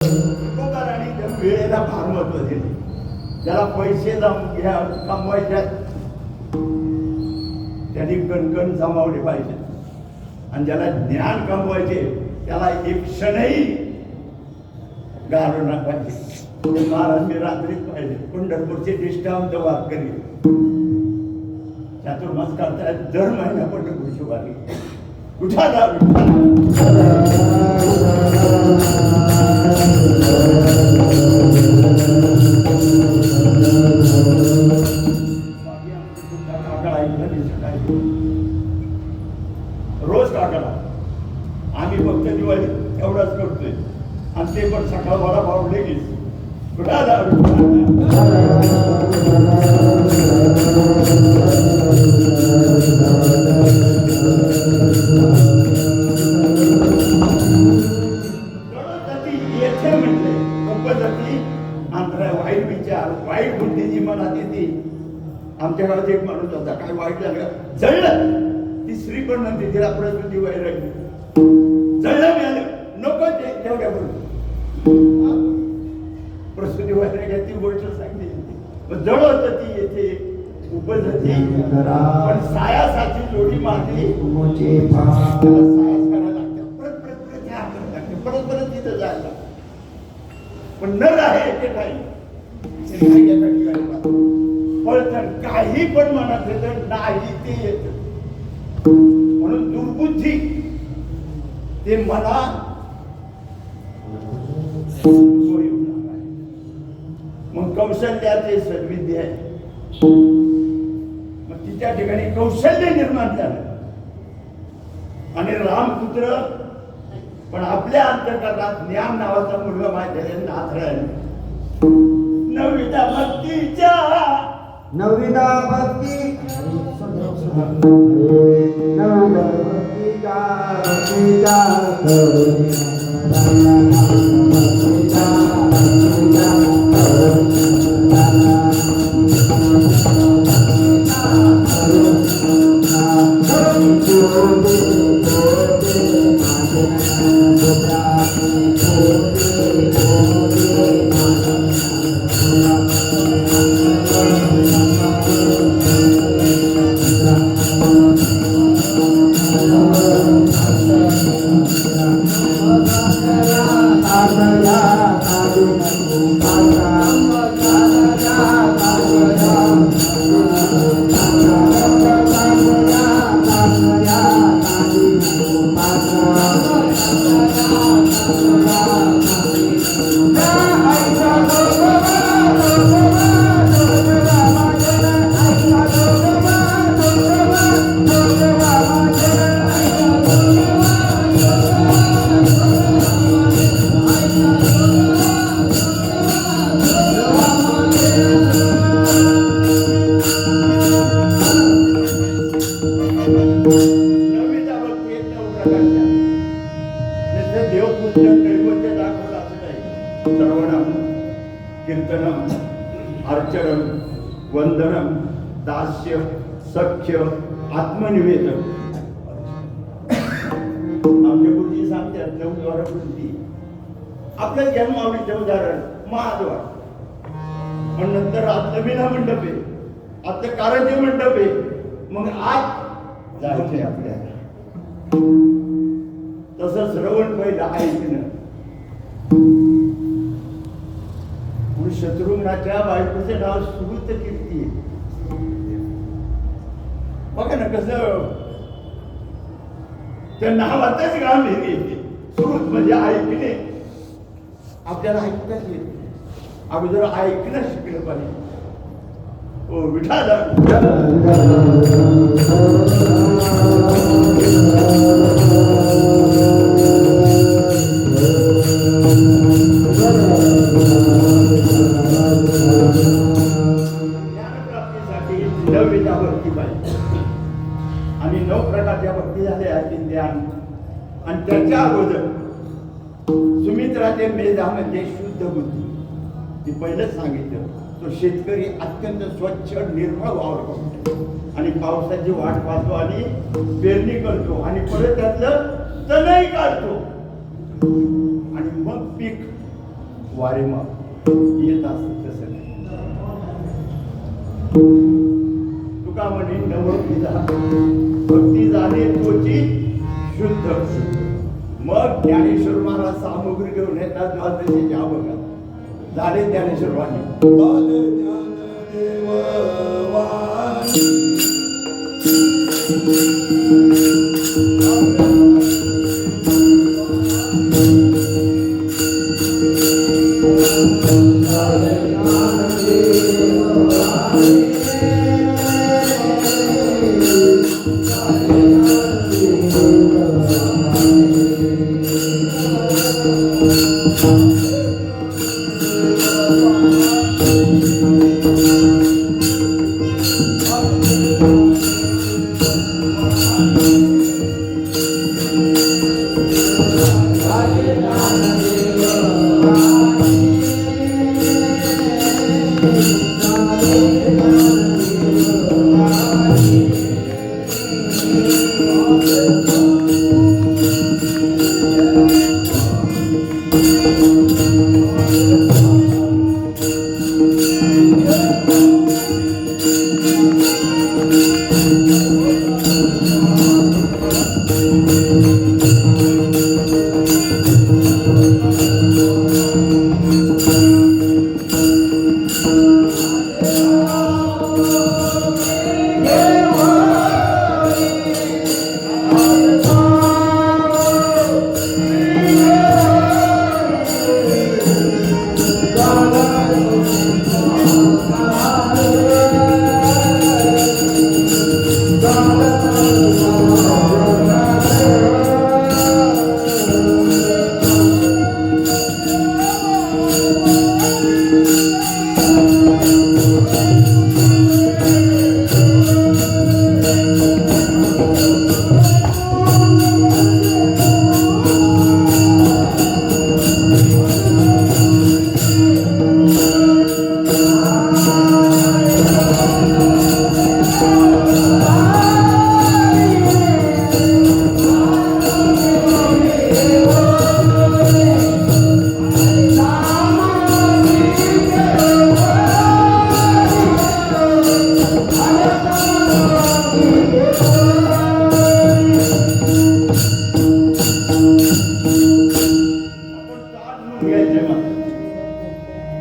तुकोबारांनी त्या वेळेला फार महत्व दिले. ज्याला पैसे कमवायचे त्यांनी कणकण जमावले पाहिजे आणि ज्याला ज्ञान कमवायचे त्याला एक क्षणही घालवणार पाहिजे. महाराज मी रात्रीच पाहिजे पंढरपूरचे निष्ठावंत वारकरी चातुर्मास करतायत. दर महिना पंढरपूरची वारी कुठा रोज काकाला आम्ही फक्त दिवाळी एवढाच करतोय आणि ते पण सकाळ मला पावले की कुठा येथे म्हटले उपजाती आंध्र वाईट विचार वाईट बुद्धी जी मनात येते. आमच्या गावात एक माणूस होता काय वाईट लागलं जळलं ती स्त्री पण म्हणते तिला प्रसूती वैरागी जळलं मिळालं नको ते तेवढ्या प्रसूती वैराग्या ती गोष्ट सांगते जळ होत ती येते उपजती पण सायासाची जोडी मारली सायास करायला लागते परत परत तिथं जायला पण न राहे ते काही पण काही पण मनात येत नाही ते येत म्हणून दुर्बुद्धी ते मला मग कौशल्याचे सद्विद्या आहे. मग तिच्या ठिकाणी कौशल्य निर्माण झालं आणि रामपुत्र पण आपल्या अंतर्गतात ज्ञान नावाचा मुलगा माझ्या नाथरायण नविदा भक्तीच्या नविदा भक्ती कीर्तनम अर्चनम वंदनम दास्य सख्य आत्मनिवेदन आमच्या गुरुजी सांगतात 9 द्वारवृत्ती आपल्या जन्मावलीचे उदाहरण महाद्वार पण नंतर आतलं विना मंडप आहे आतलं कारंजे मंडप आहे मग आत जायचे आपल्याला तसं श्रवण पहिलं ऐकणं. शत्रुघ्नाच्या बायकोचे नाव सुकृत कीर्ती बघा ना कसं त्या नावातच गांभीर्य येते. सुकृत म्हणजे ऐकणे आपल्याला ऐकताच येते अगोदर ऐकणं शिकलं पाहिजे. ओ विठाला नवविदा भक्ती पाहिजे आणि 9 प्रकारच्या भक्ती झाल्या ध्यान आणि त्याच्या अगोदर सुमित्राचे मेधामध्ये शुद्ध बुद्धी ती पहिलंच सांगितलं. तो शेतकरी अत्यंत स्वच्छ निर्मळ वावर करतो आणि पावसाची वाट पाहतो आणि पेरणी करतो आणि परत त्यातलं तणही काढतो आणि मग पीक वारे मग येत असत तसं नाही. तुका म्हणे नवविधा भक्ती झाली तोची शुद्ध. मग ज्ञानेश्वर महाराज सामुग्री घेऊन येतात द्वादशीच्या बघा झाले ज्ञानेश्वर वाणी.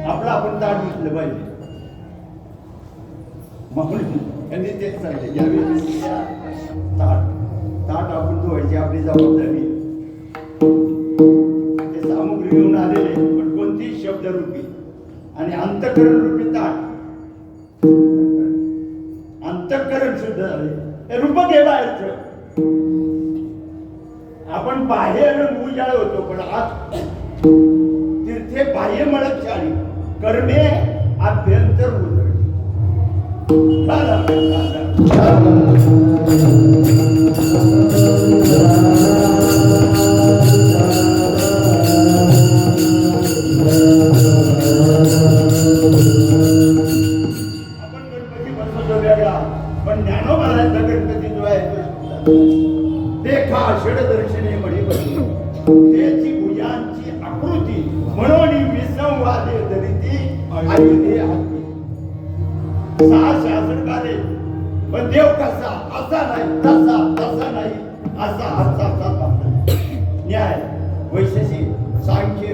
आपला आपण ताट घेतलं पाहिजे. म्हणून त्यांनी तेच सांगितलं यावेळी ताट आपण धुवायची आपली जबाबदारी. ते सामुग्री घेऊन आलेले पण कोणती शब्दरूपी आणि अंतःकरण रूपी ताट. अंतःकरण शुद्ध झाले हे रूप घे बाहेरचं. आपण बाहेर उजाळ होतो पण आज तीर्थे बाह्य मळक शाळी कर्मे आभ्यंतर उजळ. आपण गणपती बसवतो वेगळा पण ज्ञानोबाचा गणपती जो आहे देखा षडदर्शने मढी बसली त्याची भुजांची आकृती म्हणून विसंवादे धरिती आयुधे हाती. सहा शासनकारे पण देव कसा असा नाही तसा तसा नाही असा असा न्याय वैशेषिक सांख्य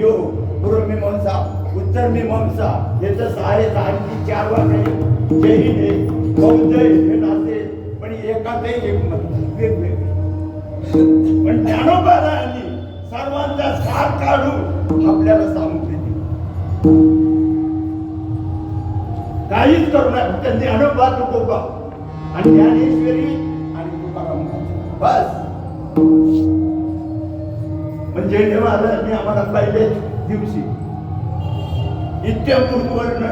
योग पूर्वमीमांसा उत्तर मीमांसा याचं सहाय्य आणखी 4 वाक्य जैन आहे बौद्ध हे नाते पण एकातही एक वेगवेगळे. पण ज्ञानोबारायांनी सर्वांचा सार काढून आपल्याला सामुग्री दिली. काहीच करू नये फक्त ज्ञानोबा तुकोबा आणि ज्ञानेश्वरी आणि तुकाराम बस. म्हणजे महाराजांनी आम्हाला पहिले दिवशी इत्यंपूर्वर्ण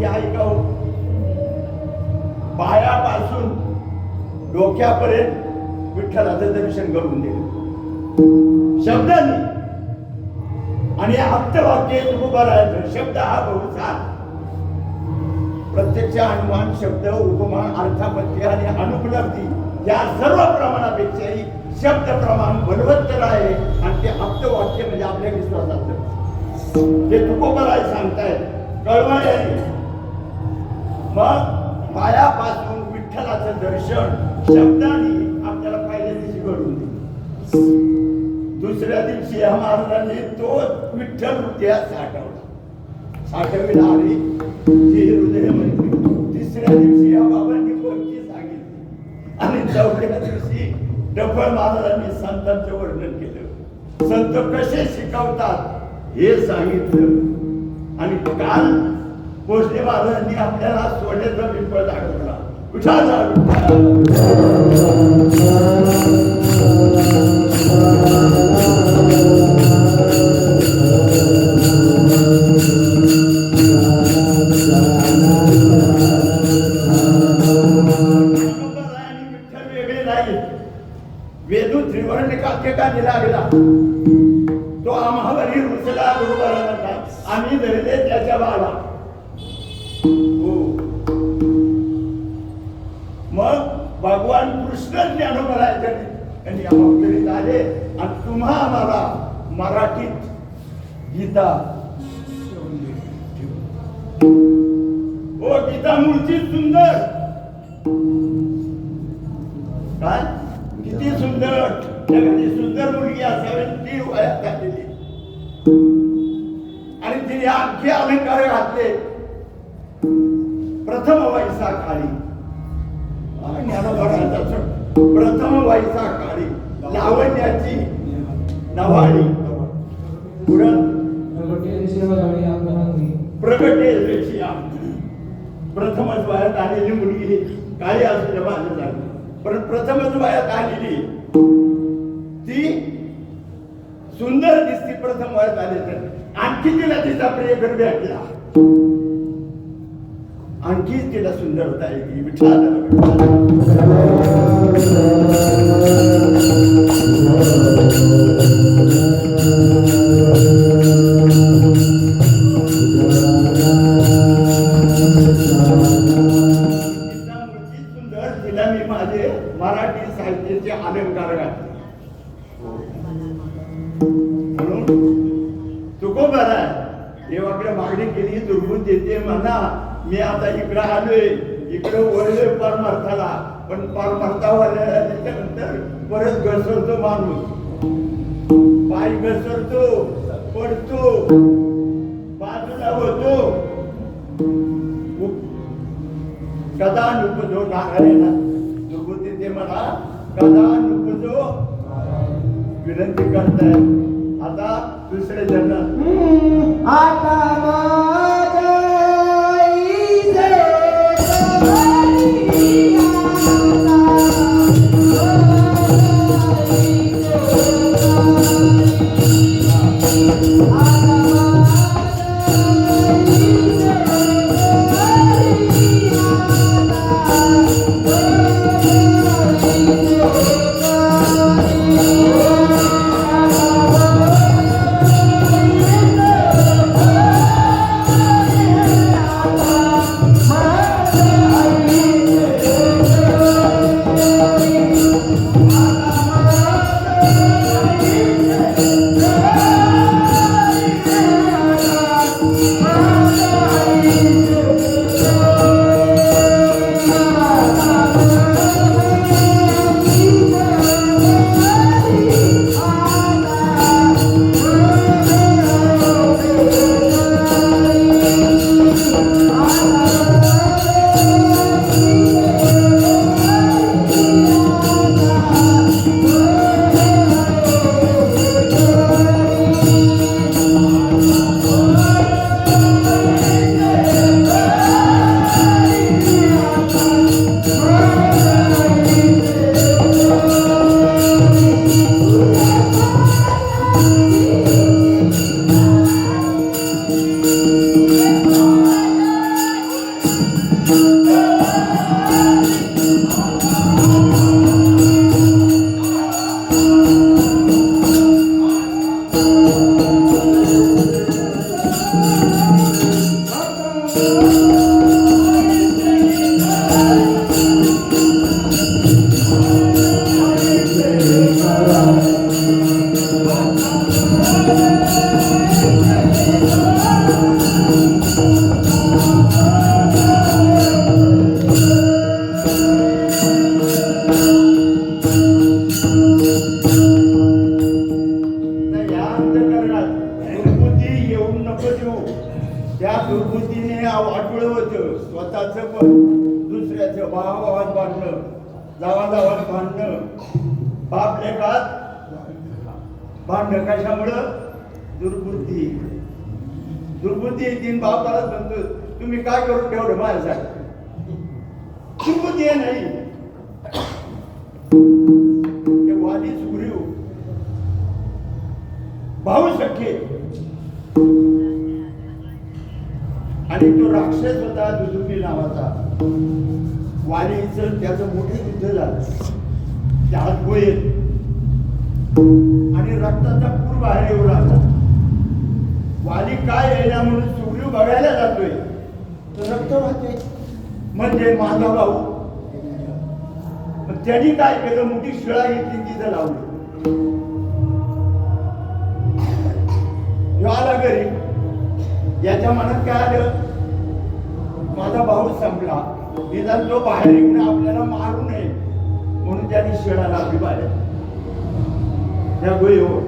या ऐकाव पायापासून डोक्यापर्यंत विठ्ठलाचं दर्शन करून दिलं शब्दांनी. आणि आप्तवाक्य उभा राहायचं. शब्द हा बहुसार प्रत्यक्ष अनुमान शब्द उपमान अर्थापत्य आणि अनुपलब्धी या सर्व प्रमाणापेक्षाही शब्द प्रमाण बलवत्तर आहे आणि ते आप्तवाक्य म्हणजे आपल्या विश्वासातलं ते तुकोबराय सांगतायत कळवळ्याने. मग पायापासून विठ्ठलाचं दर्शन शब्दाने आपल्याला पहिल्या दिवशी घडून दिलं. दुसऱ्या दिवशी या महाराजांनी तो विठ्ठल हृदयात साठविला आणि जे हृदय म्हणजे तिसऱ्या दिवशी या बाबांनी कोणती सांगितली आणि चौथ्या दिवशी डफळ महाराजांनी संतांचं वर्णन केलं. संत कसे शिकवतात हे सांगितलं आणि काल भोसले महाराजांनी आपल्याला सोन्याचा पिंपळ दाखवला. वेदू त्रिवर्ण काके लागला तो आम्हावरी रुसला गुरुबरा आम्ही धरले त्याच्या बाला. मग भगवान कृष्ण ज्ञानोबराच्या यांनी आमच्याकडे आले आणि तुम्हा आम्हाला मराठीत गीता ओ गीता मूर्ती सुंदर काय किती सुंदर त्यामध्ये सुंदर मुलगी असावी ती वयात घातलेली आणि तिने आणखी अलंकार घातले. प्रथम वैसा काळी प्रथम वैसा काळी लावण्याची नवाळी प्रगटे प्रथमच वयात आलेली मुलगी काळी असलेल्या माझं झालं पण प्रथमच वयात आलेली ती सुंदर दिसती. प्रथम वयात आले तर आणखी तिला तिचा प्रियकर भेटला आणखी तिला सुंदरता येते. सुंदर तिला मी माझे मराठी साहित्याचे अलंकार घातले म्हणून तुकोबराय देवाकडे मागणी केली दुर्गुण देते म्हणा. मी आता इकडे आलोय इकडे वळलोय परमार्थाला पण परमार्थावाल्या त्याच्यानंतर परत घसरतो माणूस पाय घसरतो पडतो बाजूला होतो. कदा नुपजो नारायणा दुर्गुण देते म्हणा कदा नुपजो विनंती करताय. आता दुसरे जन्म आता येऊन नको देऊ. त्या दुर्बुद्धीने वाटोळ होतं स्वतःचं पण दुसऱ्याचं भावाभावात भांडणं, जावाजावात भांडणं, बाप लेकात भांडणं. कशामुळं? दुर्बुद्धी. दुर्बुद्धी येतील. बापाला म्हणतो तुम्ही काय करून ठेवलं माझ्यासाठी. दुर्बुद्धी आहे नाही. ते वाली सुग्रीव भाऊ सख्खे आणि तो राक्षस होता दुदुम्नी नावाचा. वालीचं त्याचं मोठे युद्ध झालं. त्यात गोळीत आणि रक्ताचा पूर बाहेर येऊ लागला. वाली काय येणार म्हणून सुग्रीव बघायला जातोय तर रक्त वाहते म्हणजे माझा भाऊ. त्यांनी काय केलं? मोठी शिळा घेतली तिथं लावली. आला घरी. याच्या मनात काय आलं? माझा भाऊ संपला, निदान तो बाहेर येऊन आपल्याला मारू नये म्हणून त्यांनी शिळा लावली बाहेर त्या गोळीवर.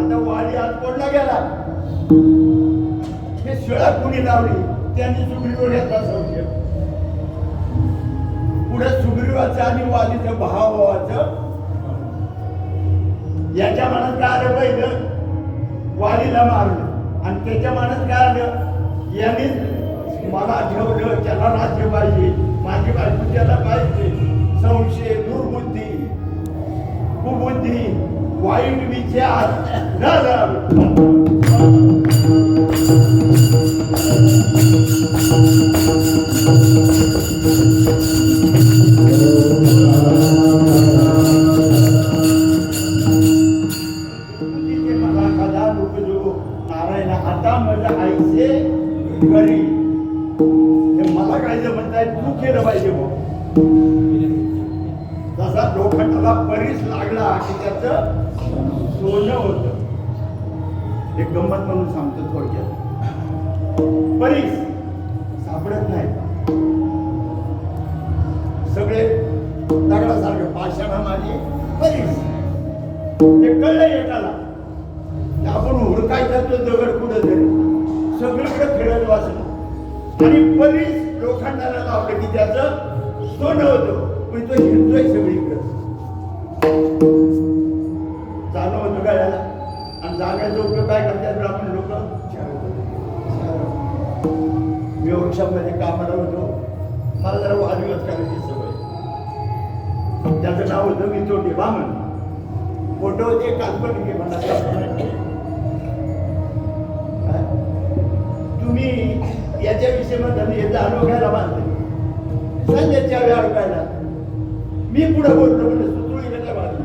आता वाली आज पडला गेला. हे शिळा कुणी लावली? त्यांनी सुग्रीवर घेतला संशय. पुढे सुग्रीवाचं आणि वालीचं भावाचं याच्या मनात काय आलं? पहिलं वालीला मारलं आणि त्याच्या मनात काय आलं? यांनी मला ठेवलं, त्याला राज्य पाहिजे, माझी बायको त्याला पाहिजे. संशय, दुर्बुद्धी, कुबुद्धी, वाईट विचार मला कदा लोक जो नारायण आता माझ्या आईचे घरी मला काय जे म्हणताय तू केलं पाहिजे. जसा लोखंडाला परीस लागला की त्याचं सोनं होतं. एक गंमत म्हणून सांगतो थोडक्यात. परीस सापडत नाही. सगळे दगडासारखे पाषाणा माझी परीस. ते कळलं एकाला आपण हुडकायचा तो दगड कुठं तरी सगळीकडे फिरत वाचलं आणि परीस लोखंडाला लावलं की त्याचं सोनं होतं. पण तो हिंडतोय सगळीकडे. चालू होतं गाड्याला आणि जाण्याचा उपयोग काय करतात ब्राह्मण लोक? मी वृक्षामध्ये कामाला होतो. मला जरा वादविवाद करायची सवय. त्याचं नाव होतं विचोटे ब्राह्मण. फोटो होते काल्पनिक म्हणा. तुम्ही याच्याविषयी मध्ये याचा अनुभव घ्यायला बांधले संजयच्या वेळा अडकायला मी पुढे बोललो म्हणजे सुतळी घ्यायला बांधली.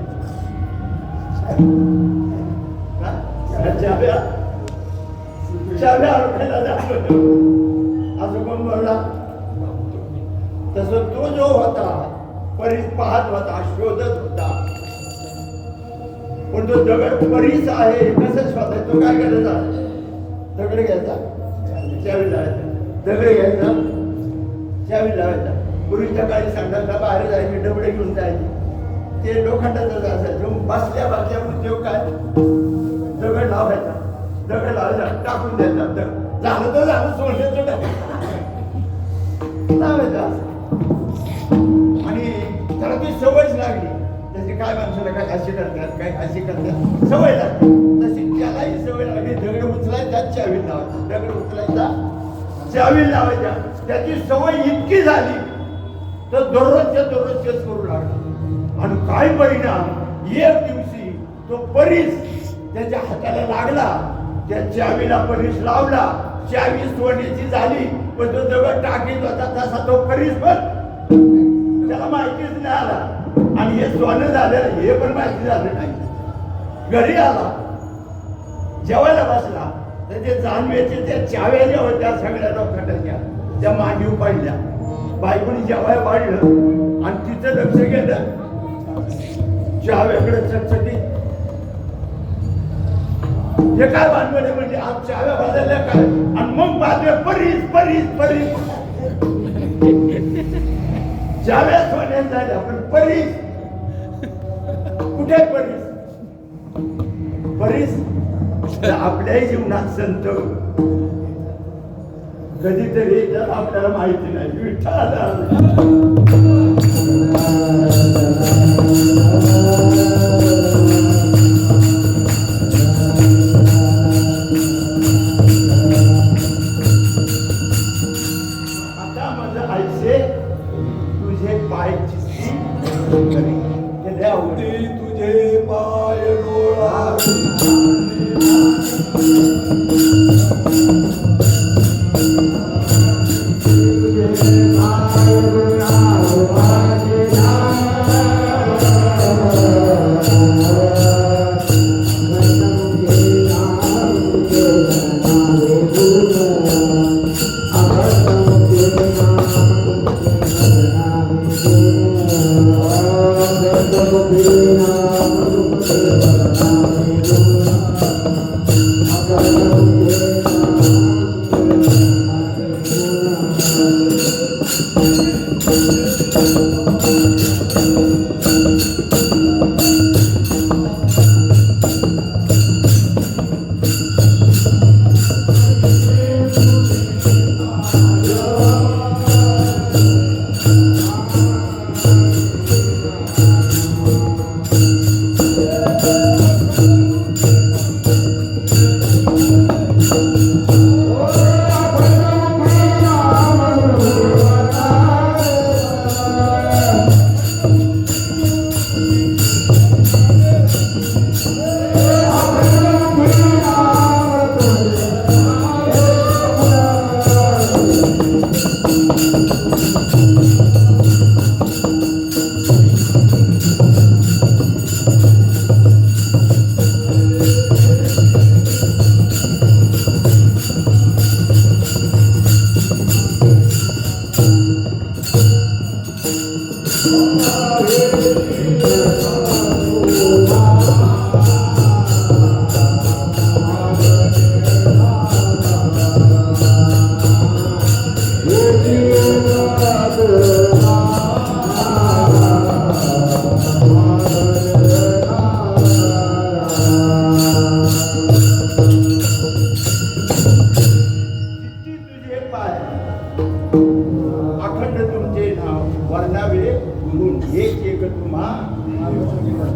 चाव्या अडकायला जातो असं कोण बोलला? तसं तो जो होता परीस पाहत होता, शोधत होता. पण तो दगड परीस आहे कसं शोधायचा? तो काय करायचा? दगड घ्यायचा, चावी लावायचा. दगड घ्यायचा, चावी लावायचा. पूर्वीच्या काळी सांगायला बाहेर जायचे, डबडे घेऊन जायचे. ते लोखंडाचं असायचं. बसल्या बसल्या उद्योग काय? दगड लावायचा, दगड लावायचा, टाकून द्यायचा. झालं तर झालं, सोडलं लावायचा. आणि त्याला ती सवयच लागली. त्याची काय माणसाला काय अशी करतात, काय अशी करतात, सवय लागली. तशी त्यालाही सवय लागली. दगड उचलायचा, चावी लावायचा, दगड उचलायचा, चावी लावायच्या. त्याची सवय इतकी झाली तर दररोजच करू लागला. आणि काय परिणाम? एक दिवशी तो परीस त्याच्या हाताला लागला. त्या चावीला परीस लावला. चावी सोन्याची झाली. पण तो दगड टाकीत होता तसा तो परीस पण त्याला माहितीच नाही आला. आणि हे सोनं झालं हे पण माहिती झालं नाही. घरी आला, जेवायला बसला तर ते जानवेचे त्या चाव्या ज्या होत्या सगळ्या लोखंडाच्या त्या मांडीव पाडल्या. बायकोनी जेवायला वाढलं आणि तिचं लक्ष गेलं चाव्याकडे चटचटी. हे काय भानगड म्हणजे आज चाव्या बदलल्या काय? आणि मग बाजूला परीस परीस परीस चाव्या सोन्यात झाल्या पण परीस कुठे? परीस तर आपल्याही जीवनात संत कधीतरी तर आपल्याला माहिती नाही विठ्ठल आता माझं आईचे तुझे पाय चित्ती आवडी तुझे पाय डोळा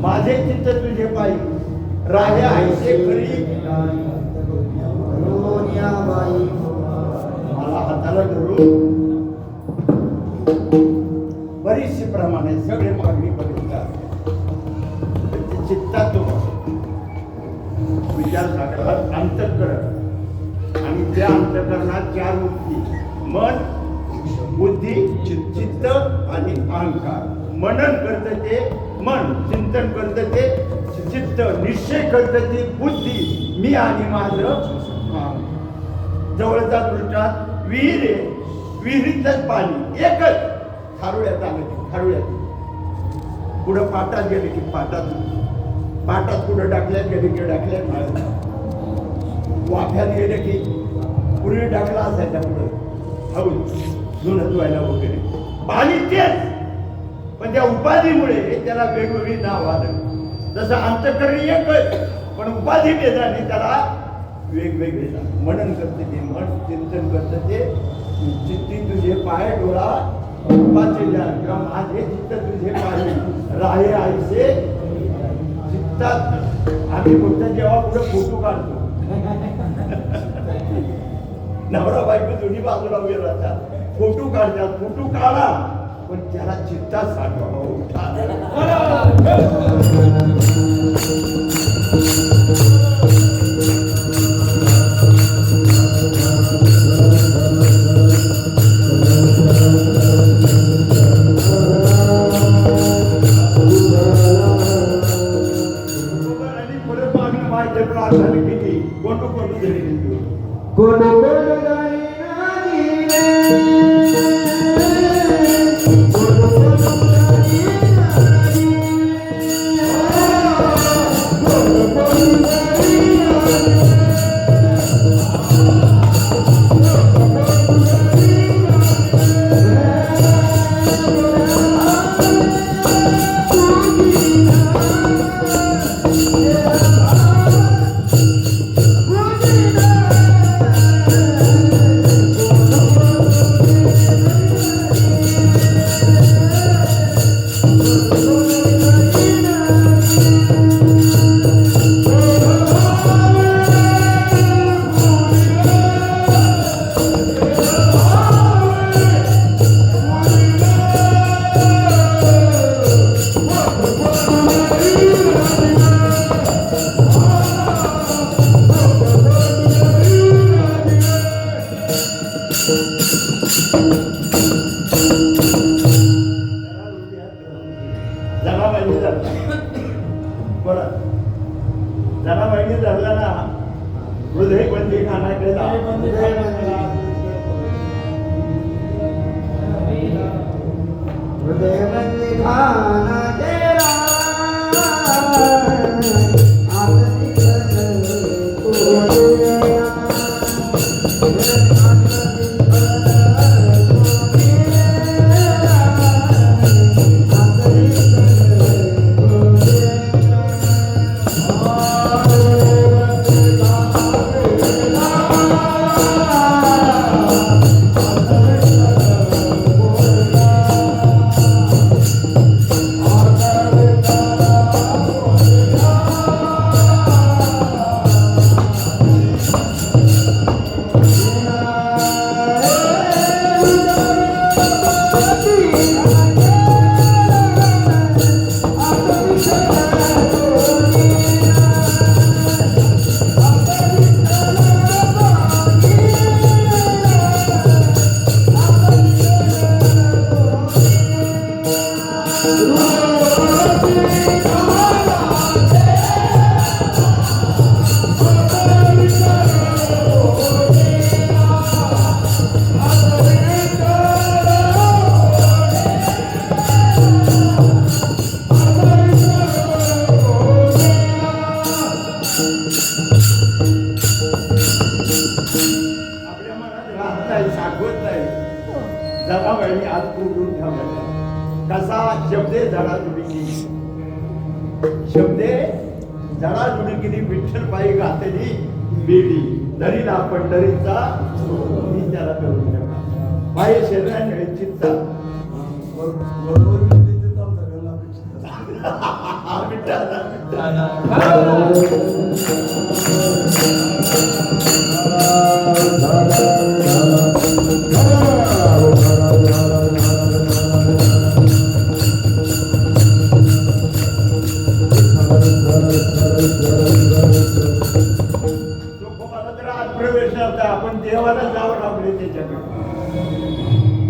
माझे चित्त तुझे पायी राहे आईचे खरी मला हाताला धरून बरीचशी प्रमाणे सगळे मागणी बघिततात चित्तात विचार सागरा अंतःकरण आणि त्या अंतःकरणात चार वृत्ती मन बुद्धी चित्त आणि अहंकार मनन करत ते मन चिंतन करत ते चित्त निश्चय करत ती बुद्धी मी आणि माझं जवळचा दृष्टात विहीर आहे विहिरीतच पाणी एकच खारुळ्यात आलं खारुळ्यात पुढं पाटात गेले की पाटात पुढं टाकल्यात गेले की टाकल्यात वाफ्यात गेले की पूर्वी टाकला असायचा पुढं हळूच धुणं धुवायला वगैरे पाणी तेच पण त्या उपाधीमुळे त्याला वेगवेगळी नाव आलं जसं अंतःकरण एकच पण उपाधी भेदाने त्याला वेगवेगळे नाव मनन करते ते मन चिंतन करते ते चित्ती तुझे पाय डोळा किंवा माझे चित्त तुझे पाय राहे आईचे चित्तात आम्ही फक्त जेव्हा पुढे फोटो काढतो नवरा बायको दोन्ही बाजूला उभे राहतात फोटो काढतात फोटो काढा पण त्याला चित्तात साठवा आणि परत मागणं माहिती प्रार्थना केली कोणतं कोणतं तरी कोण खाना केला हृदय बंदी खाना केला आपल्या मनात राहत नाही साठवत नाही जगावेळी आज कोरून ठेवला कसा शब्दे झाडाजुडी केली शब्दे झाडाजुडी केली विठ्ठल पायी घातली बेडी दरीला पंढरीचा मी त्याला करून ठेवला पायी शरीराने चित्ता विठ्ठला प्रवेश नव्हता आपण देवाला जावं लागले त्याच्याकडे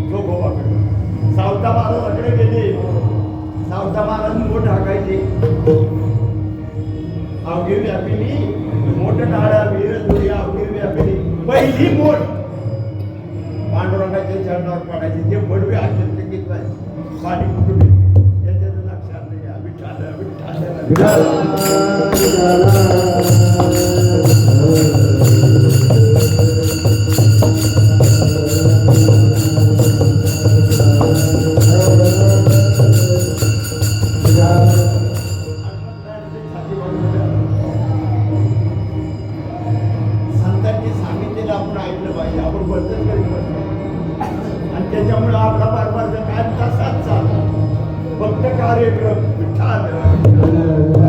जोगोबाकडे सावता महाराजाकडे गेले सावता महाराज मोठ हाकायचे अवघी व्यापिली मोठ नाळा वीर दुरी अवघी व्यापिली पहिली मोठ पांडुरंगाच्या चरणावर पडायचे जे बडवे आश्चर्यचकित व्हायचे पाणी कुठून येते याच्यात लक्षात नाही घ्या विठ्ठल संतांनी सांगितलेलं आपण ऐकलं पाहिजे आपण बदल करीत बसतो आणि त्याच्यामुळे आपला बारबारचा काय तसाच चालला फक्त कार्यक्रम विठ्ठल